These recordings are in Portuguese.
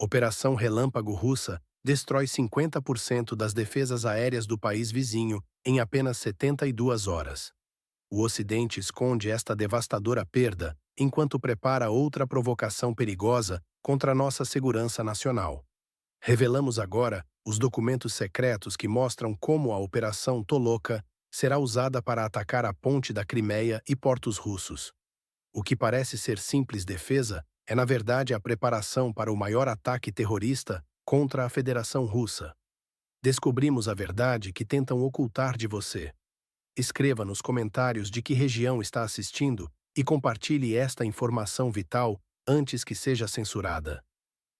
Operação Relâmpago Russa destrói 50% das defesas aéreas do país vizinho em apenas 72 horas. O Ocidente esconde esta devastadora perda enquanto prepara outra provocação perigosa contra nossa segurança nacional. Revelamos agora os documentos secretos que mostram como a Operação Toloka será usada para atacar a ponte da Crimeia e portos russos. O que parece ser simples defesa é, na verdade, a preparação para o maior ataque terrorista contra a Federação Russa. Descobrimos a verdade que tentam ocultar de você. Escreva nos comentários de que região está assistindo e compartilhe esta informação vital antes que seja censurada.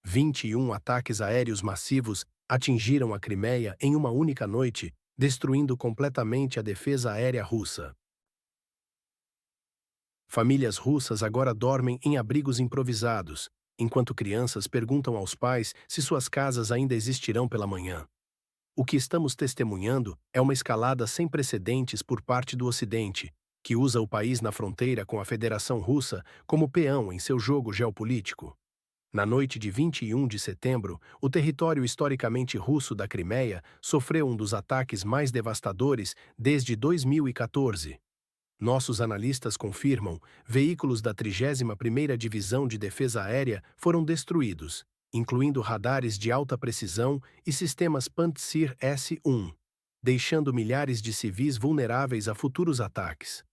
21 ataques aéreos massivos atingiram a Crimeia em uma única noite, destruindo completamente a defesa aérea russa. Famílias russas agora dormem em abrigos improvisados, enquanto crianças perguntam aos pais se suas casas ainda existirão pela manhã. O que estamos testemunhando é uma escalada sem precedentes por parte do Ocidente, que usa o país na fronteira com a Federação Russa como peão em seu jogo geopolítico. Na noite de 21 de setembro, o território historicamente russo da Crimeia sofreu um dos ataques mais devastadores desde 2014. Nossos analistas confirmam, veículos da 31ª Divisão de Defesa Aérea foram destruídos, incluindo radares de alta precisão e sistemas Pantsir S-1, deixando milhares de civis vulneráveis a futuros ataques.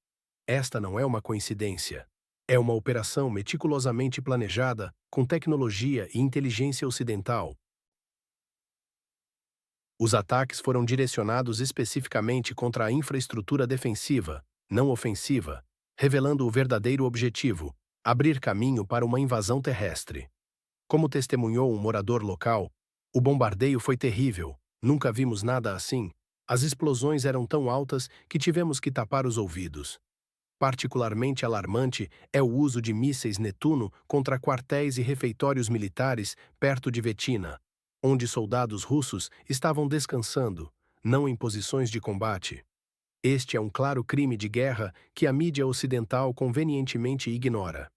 Esta não é uma coincidência. É uma operação meticulosamente planejada, com tecnologia e inteligência ocidental. Os ataques foram direcionados especificamente contra a infraestrutura defensiva, não ofensiva, revelando o verdadeiro objetivo: abrir caminho para uma invasão terrestre. Como testemunhou um morador local, o bombardeio foi terrível, nunca vimos nada assim. As explosões eram tão altas que tivemos que tapar os ouvidos. Particularmente alarmante é o uso de mísseis Netuno contra quartéis e refeitórios militares perto de Vetina, onde soldados russos estavam descansando, não em posições de combate. Este é um claro crime de guerra que a mídia ocidental convenientemente ignora.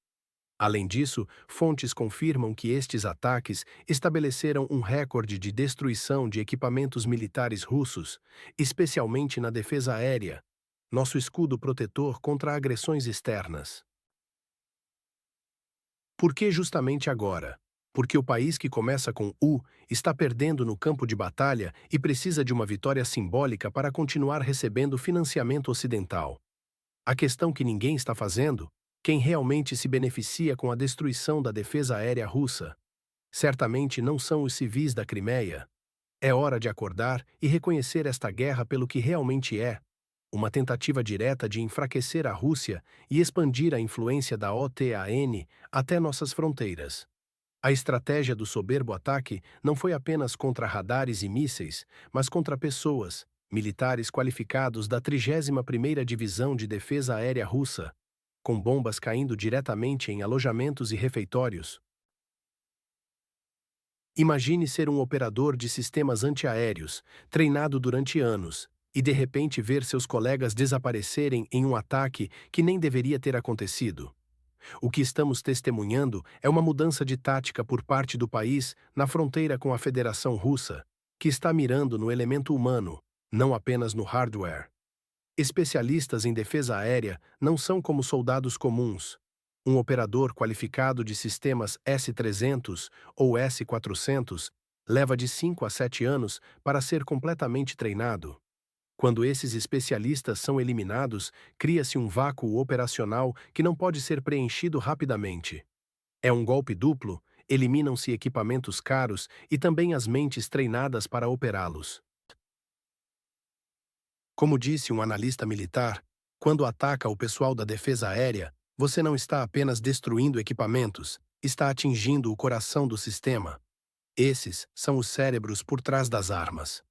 Além disso, fontes confirmam que estes ataques estabeleceram um recorde de destruição de equipamentos militares russos, especialmente na defesa aérea, nosso escudo protetor contra agressões externas. Por que justamente agora? Porque o país que começa com U está perdendo no campo de batalha e precisa de uma vitória simbólica para continuar recebendo financiamento ocidental. A questão que ninguém está fazendo: quem realmente se beneficia com a destruição da defesa aérea russa? Certamente não são os civis da Crimeia. É hora de acordar e reconhecer esta guerra pelo que realmente é: uma tentativa direta de enfraquecer a Rússia e expandir a influência da OTAN até nossas fronteiras. A estratégia do soberbo ataque não foi apenas contra radares e mísseis, mas contra pessoas, militares qualificados da 31ª Divisão de Defesa Aérea Russa, com bombas caindo diretamente em alojamentos e refeitórios. Imagine ser um operador de sistemas antiaéreos, treinado durante anos, e de repente ver seus colegas desaparecerem em um ataque que nem deveria ter acontecido. O que estamos testemunhando é uma mudança de tática por parte do país na fronteira com a Federação Russa, que está mirando no elemento humano, não apenas no hardware. Especialistas em defesa aérea não são como soldados comuns. Um operador qualificado de sistemas S-300 ou S-400 leva de 5 a 7 anos para ser completamente treinado. Quando esses especialistas são eliminados, cria-se um vácuo operacional que não pode ser preenchido rapidamente. É um golpe duplo: eliminam-se equipamentos caros e também as mentes treinadas para operá-los. Como disse um analista militar, quando ataca o pessoal da defesa aérea, você não está apenas destruindo equipamentos, está atingindo o coração do sistema. Esses são os cérebros por trás das armas.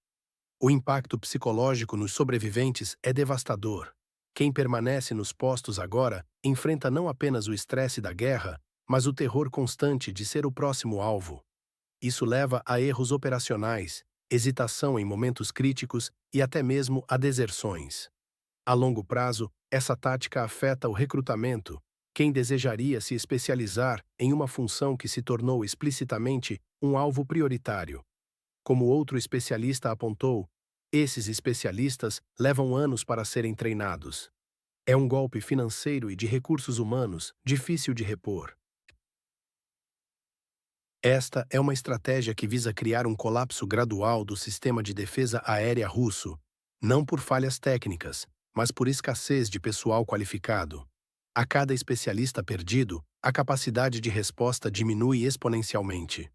O impacto psicológico nos sobreviventes é devastador. Quem permanece nos postos agora enfrenta não apenas o estresse da guerra, mas o terror constante de ser o próximo alvo. Isso leva a erros operacionais, hesitação em momentos críticos e até mesmo a deserções. A longo prazo, essa tática afeta o recrutamento, Quem desejaria se especializar em uma função que se tornou explicitamente um alvo prioritário? Como outro especialista apontou, esses especialistas levam anos para serem treinados. É um golpe financeiro e de recursos humanos difícil de repor. Esta é uma estratégia que visa criar um colapso gradual do sistema de defesa aérea russo, não por falhas técnicas, mas por escassez de pessoal qualificado. A cada especialista perdido, a capacidade de resposta diminui exponencialmente.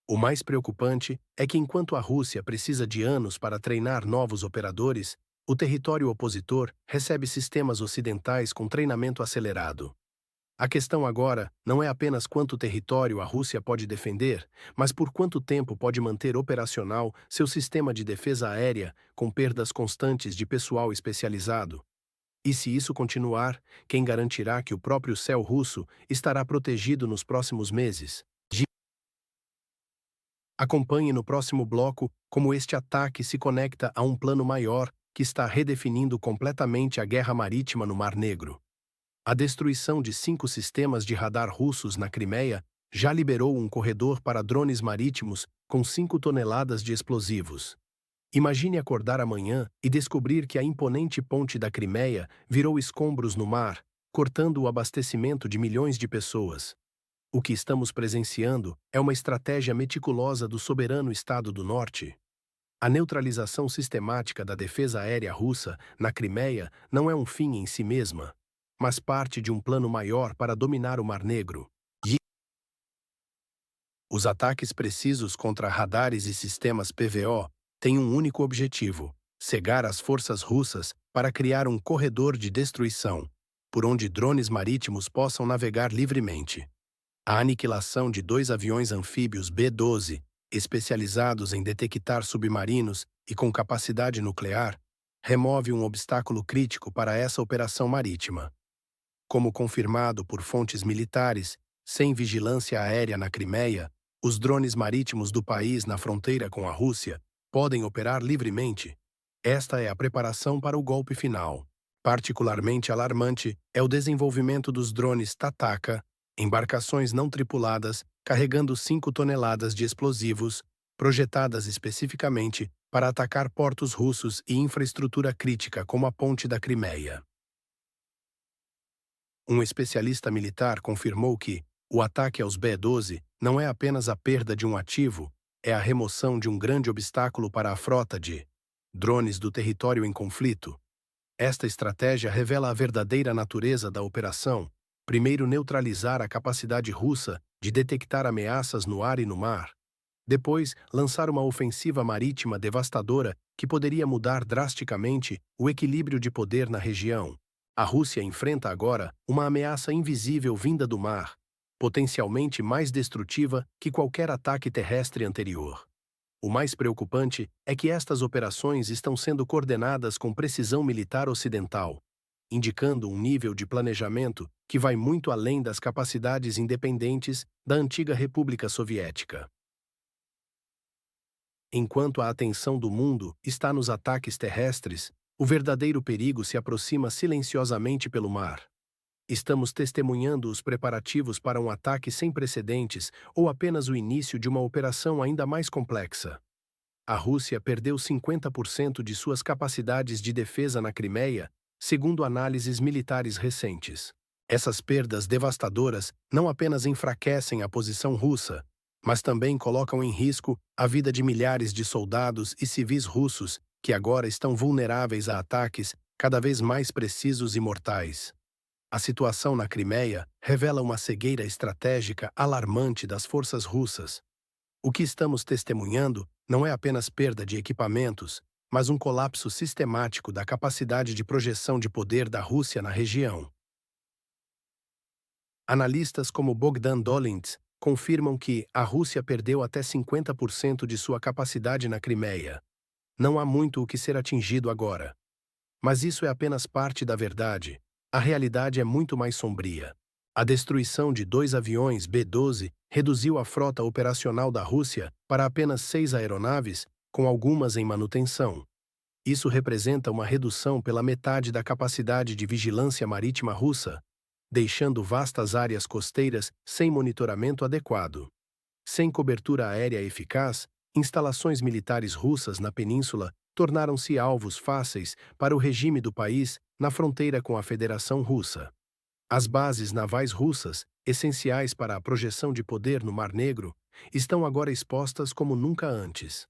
O mais preocupante é que, enquanto a Rússia precisa de anos para treinar novos operadores, o território opositor recebe sistemas ocidentais com treinamento acelerado. A questão agora não é apenas quanto território a Rússia pode defender, mas por quanto tempo pode manter operacional seu sistema de defesa aérea com perdas constantes de pessoal especializado. E se isso continuar, quem garantirá que o próprio céu russo estará protegido nos próximos meses? Acompanhe no próximo bloco como este ataque se conecta a um plano maior que está redefinindo completamente a guerra marítima no Mar Negro. A destruição de 5 sistemas de radar russos na Crimeia já liberou um corredor para drones marítimos com 5 toneladas de explosivos. Imagine acordar amanhã e descobrir que a imponente ponte da Crimeia virou escombros no mar, cortando o abastecimento de milhões de pessoas. O que estamos presenciando é uma estratégia meticulosa do soberano Estado do Norte. A neutralização sistemática da defesa aérea russa na Crimeia não é um fim em si mesma, mas parte de um plano maior para dominar o Mar Negro. Os ataques precisos contra radares e sistemas PVO têm um único objetivo: cegar as forças russas para criar um corredor de destruição, por onde drones marítimos possam navegar livremente. A aniquilação de 2 aviões anfíbios B-12, especializados em detectar submarinos e com capacidade nuclear, remove um obstáculo crítico para essa operação marítima. Como confirmado por fontes militares, sem vigilância aérea na Crimeia, os drones marítimos do país na fronteira com a Rússia podem operar livremente. Esta é a preparação para o golpe final. Particularmente alarmante é o desenvolvimento dos drones Tataka, embarcações não tripuladas carregando 5 toneladas de explosivos, projetadas especificamente para atacar portos russos e infraestrutura crítica como a ponte da Crimeia. Um especialista militar confirmou que o ataque aos B-12 não é apenas a perda de um ativo, é a remoção de um grande obstáculo para a frota de drones do território em conflito. Esta estratégia revela a verdadeira natureza da operação: primeiro neutralizar a capacidade russa de detectar ameaças no ar e no mar. Depois, lançar uma ofensiva marítima devastadora que poderia mudar drasticamente o equilíbrio de poder na região. A Rússia enfrenta agora uma ameaça invisível vinda do mar, potencialmente mais destrutiva que qualquer ataque terrestre anterior. O mais preocupante é que estas operações estão sendo coordenadas com precisão militar ocidental, indicando um nível de planejamento que vai muito além das capacidades independentes da antiga República Soviética. Enquanto a atenção do mundo está nos ataques terrestres, o verdadeiro perigo se aproxima silenciosamente pelo mar. Estamos testemunhando os preparativos para um ataque sem precedentes ou apenas o início de uma operação ainda mais complexa. A Rússia perdeu 50% de suas capacidades de defesa na Crimeia, segundo análises militares recentes. Essas perdas devastadoras não apenas enfraquecem a posição russa, mas também colocam em risco a vida de milhares de soldados e civis russos que agora estão vulneráveis a ataques cada vez mais precisos e mortais. A situação na Crimeia revela uma cegueira estratégica alarmante das forças russas. O que estamos testemunhando não é apenas perda de equipamentos, mas um colapso sistemático da capacidade de projeção de poder da Rússia na região. Analistas como Bogdan Dolintz confirmam que a Rússia perdeu até 50% de sua capacidade na Crimeia. Não há muito o que ser atingido agora. Mas isso é apenas parte da verdade. A realidade é muito mais sombria. A destruição de 2 aviões B-12 reduziu a frota operacional da Rússia para apenas 6 aeronaves, com algumas em manutenção. Isso representa uma redução pela metade da capacidade de vigilância marítima russa. deixando vastas áreas costeiras sem monitoramento adequado. Sem cobertura aérea eficaz, instalações militares russas na península tornaram-se alvos fáceis para o regime do país na fronteira com a Federação Russa. As bases navais russas, essenciais para a projeção de poder no Mar Negro, estão agora expostas como nunca antes.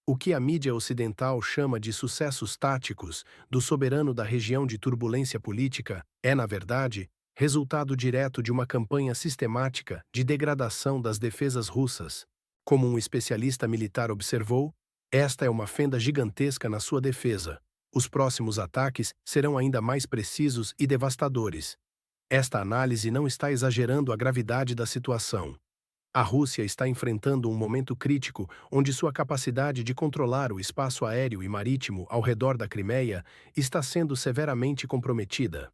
O que a mídia ocidental chama de sucessos táticos do soberano da região de turbulência política é, na verdade, resultado direto de uma campanha sistemática de degradação das defesas russas. Como um especialista militar observou, esta é uma fenda gigantesca na sua defesa. Os próximos ataques serão ainda mais precisos e devastadores. Esta análise não está exagerando a gravidade da situação. A Rússia está enfrentando um momento crítico onde sua capacidade de controlar o espaço aéreo e marítimo ao redor da Crimeia está sendo severamente comprometida.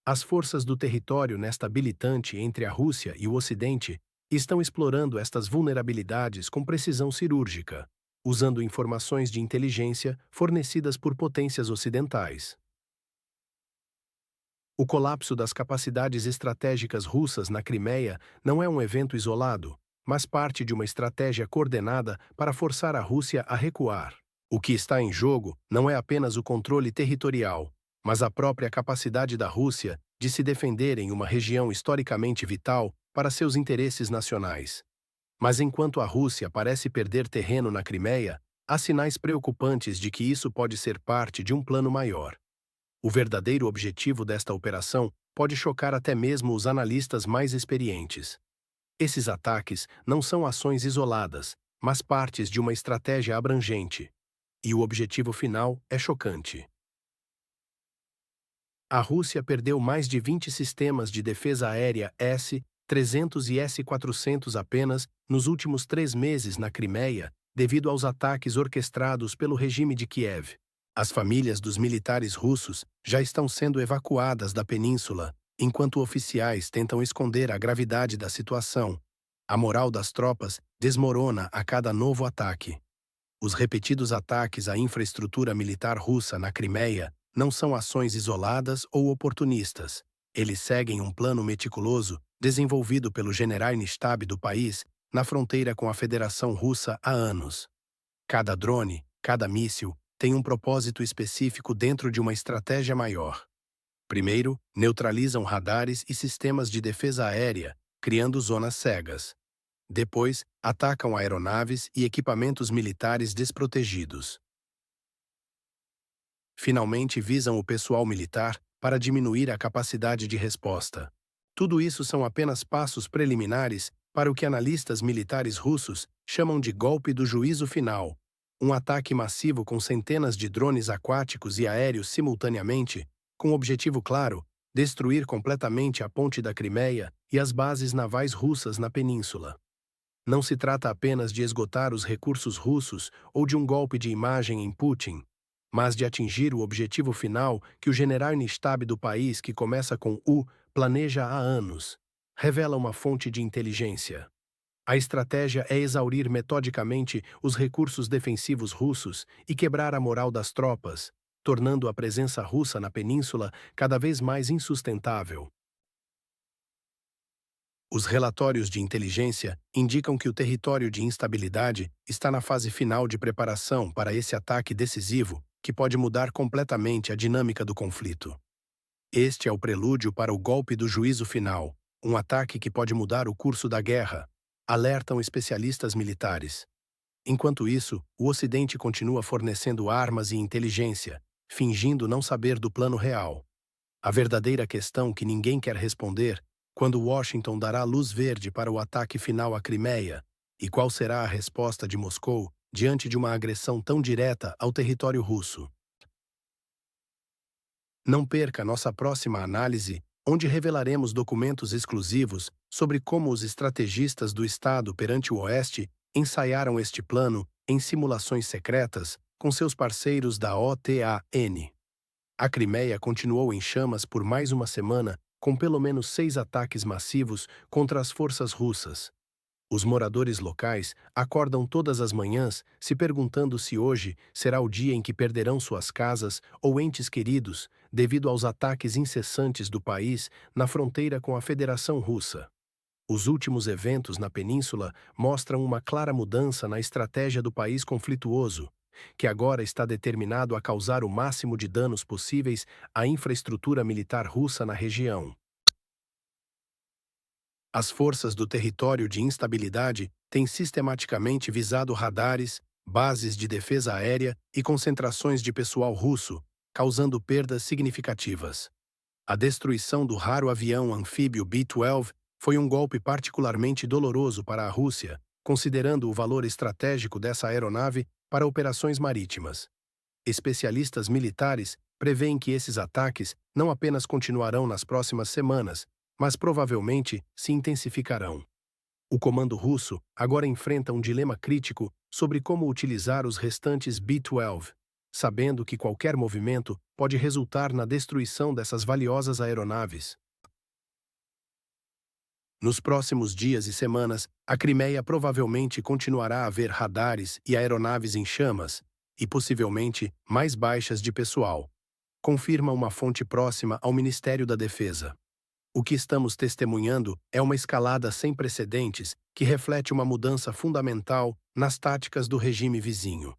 As forças do território nesta habilitante entre a Rússia e o Ocidente estão explorando estas vulnerabilidades com precisão cirúrgica, usando informações de inteligência fornecidas por potências ocidentais. O colapso das capacidades estratégicas russas na Crimeia não é um evento isolado, mas parte de uma estratégia coordenada para forçar a Rússia a recuar. O que está em jogo não é apenas o controle territorial, mas a própria capacidade da Rússia de se defender em uma região historicamente vital para seus interesses nacionais. Mas enquanto a Rússia parece perder terreno na Crimeia, há sinais preocupantes de que isso pode ser parte de um plano maior. O verdadeiro objetivo desta operação pode chocar até mesmo os analistas mais experientes. Esses ataques não são ações isoladas, mas partes de uma estratégia abrangente. E o objetivo final é chocante. A Rússia perdeu mais de 20 sistemas de defesa aérea S-300 e S-400 apenas nos últimos 3 meses na Crimeia, devido aos ataques orquestrados pelo regime de Kiev. As famílias dos militares russos já estão sendo evacuadas da península, enquanto oficiais tentam esconder a gravidade da situação. A moral das tropas desmorona a cada novo ataque. Os repetidos ataques à infraestrutura militar russa na Crimeia não são ações isoladas ou oportunistas. Eles seguem um plano meticuloso desenvolvido pelo Generalstab do país na fronteira com a Federação Russa há anos. Cada drone, cada míssil, tem um propósito específico dentro de uma estratégia maior. Primeiro, neutralizam radares e sistemas de defesa aérea, criando zonas cegas. Depois, atacam aeronaves e equipamentos militares desprotegidos. Finalmente, visam o pessoal militar para diminuir a capacidade de resposta. Tudo isso são apenas passos preliminares para o que analistas militares russos chamam de golpe do juízo final. Um ataque massivo com centenas de drones aquáticos e aéreos simultaneamente, com objetivo claro: destruir completamente a ponte da Crimeia e as bases navais russas na península. Não se trata apenas de esgotar os recursos russos ou de um golpe de imagem em Putin, mas de atingir o objetivo final que o Generalstab do país, que começa com U, planeja há anos, revela uma fonte de inteligência. A estratégia é exaurir metodicamente os recursos defensivos russos e quebrar a moral das tropas, tornando a presença russa na península cada vez mais insustentável. Os relatórios de inteligência indicam que o território de instabilidade está na fase final de preparação para esse ataque decisivo que pode mudar completamente a dinâmica do conflito. Este é o prelúdio para o golpe do juízo final, um ataque que pode mudar o curso da guerra, alertam especialistas militares. Enquanto isso, o Ocidente continua fornecendo armas e inteligência, fingindo não saber do plano real. A verdadeira questão que ninguém quer responder: quando Washington dará luz verde para o ataque final à Crimeia, e qual será a resposta de Moscou diante de uma agressão tão direta ao território russo? Não perca nossa próxima análise, onde revelaremos documentos exclusivos sobre como os estrategistas do Estado perante o Oeste ensaiaram este plano em simulações secretas com seus parceiros da OTAN. A Crimeia continuou em chamas por mais uma semana, com pelo menos 6 ataques massivos contra as forças russas. Os moradores locais acordam todas as manhãs se perguntando se hoje será o dia em que perderão suas casas ou entes queridos devido aos ataques incessantes do país na fronteira com a Federação Russa. Os últimos eventos na península mostram uma clara mudança na estratégia do país conflituoso, que agora está determinado a causar o máximo de danos possíveis à infraestrutura militar russa na região. As forças do território de instabilidade têm sistematicamente visado radares, bases de defesa aérea e concentrações de pessoal russo, causando perdas significativas. A destruição do raro avião anfíbio B-12 foi um golpe particularmente doloroso para a Rússia, considerando o valor estratégico dessa aeronave para operações marítimas. Especialistas militares preveem que esses ataques não apenas continuarão nas próximas semanas, mas provavelmente se intensificarão. O comando russo agora enfrenta um dilema crítico sobre como utilizar os restantes B-12, sabendo que qualquer movimento pode resultar na destruição dessas valiosas aeronaves. Nos próximos dias e semanas, a Crimeia provavelmente continuará a ver radares e aeronaves em chamas, e possivelmente mais baixas de pessoal, confirma uma fonte próxima ao Ministério da Defesa. O que estamos testemunhando é uma escalada sem precedentes que reflete uma mudança fundamental nas táticas do regime vizinho.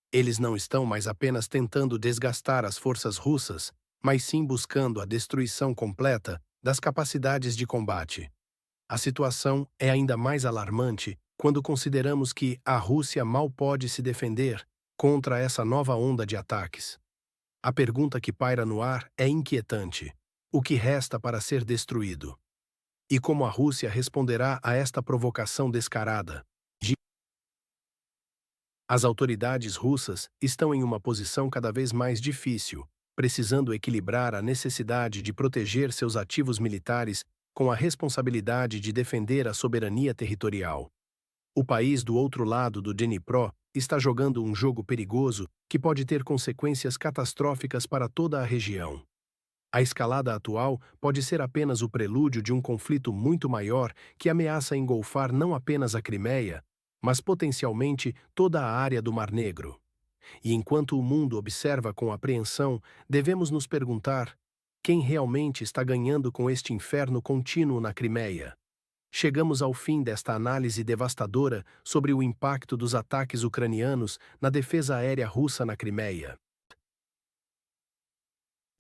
Eles não estão mais apenas tentando desgastar as forças russas, mas sim buscando a destruição completa das capacidades de combate. A situação é ainda mais alarmante quando consideramos que a Rússia mal pode se defender contra essa nova onda de ataques. A pergunta que paira no ar é inquietante: o que resta para ser destruído? E como a Rússia responderá a esta provocação descarada? As autoridades russas estão em uma posição cada vez mais difícil, precisando equilibrar a necessidade de proteger seus ativos militares com a responsabilidade de defender a soberania territorial. O país do outro lado do Dnipro está jogando um jogo perigoso que pode ter consequências catastróficas para toda a região. A escalada atual pode ser apenas o prelúdio de um conflito muito maior que ameaça engolfar não apenas a Crimeia, mas potencialmente toda a área do Mar Negro. E enquanto o mundo observa com apreensão, devemos nos perguntar: quem realmente está ganhando com este inferno contínuo na Crimeia? Chegamos ao fim desta análise devastadora sobre o impacto dos ataques ucranianos na defesa aérea russa na Crimeia.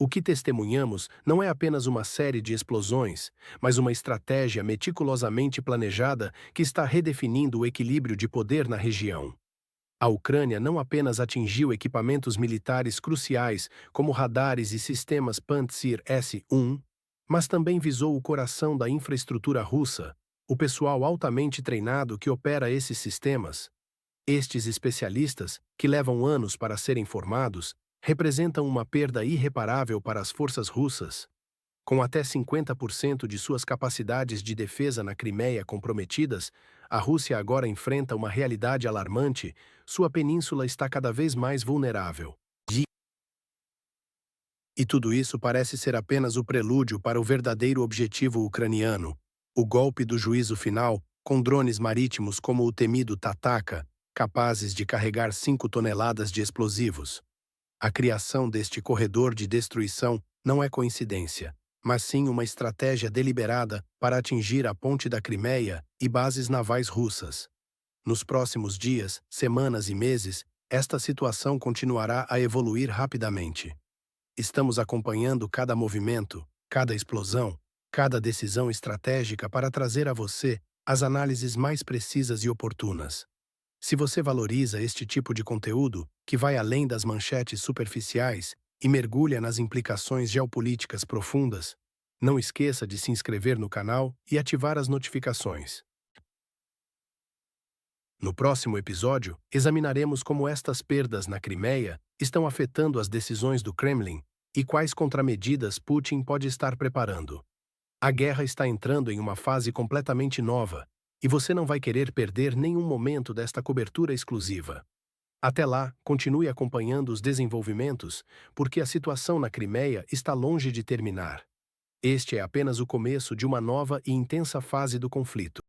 O que testemunhamos não é apenas uma série de explosões, mas uma estratégia meticulosamente planejada que está redefinindo o equilíbrio de poder na região. A Ucrânia não apenas atingiu equipamentos militares cruciais, como radares e sistemas Pantsir S-1, mas também visou o coração da infraestrutura russa, o pessoal altamente treinado que opera esses sistemas. Estes especialistas, que levam anos para serem formados, representam uma perda irreparável para as forças russas. Com até 50% de suas capacidades de defesa na Crimeia comprometidas, a Rússia agora enfrenta uma realidade alarmante: sua península está cada vez mais vulnerável. E tudo isso parece ser apenas o prelúdio para o verdadeiro objetivo ucraniano: o golpe do juízo final, com drones marítimos como o temido Tataka, capazes de carregar 5 toneladas de explosivos. A criação deste corredor de destruição não é coincidência, mas sim uma estratégia deliberada para atingir a ponte da Crimeia e bases navais russas. Nos próximos dias, semanas e meses, esta situação continuará a evoluir rapidamente. Estamos acompanhando cada movimento, cada explosão, cada decisão estratégica para trazer a você as análises mais precisas e oportunas. Se você valoriza este tipo de conteúdo, que vai além das manchetes superficiais e mergulha nas implicações geopolíticas profundas, não esqueça de se inscrever no canal e ativar as notificações. No próximo episódio, examinaremos como estas perdas na Crimeia estão afetando as decisões do Kremlin e quais contramedidas Putin pode estar preparando. A guerra está entrando em uma fase completamente nova, e você não vai querer perder nenhum momento desta cobertura exclusiva. Até lá, continue acompanhando os desenvolvimentos, porque a situação na Crimeia está longe de terminar. Este é apenas o começo de uma nova e intensa fase do conflito.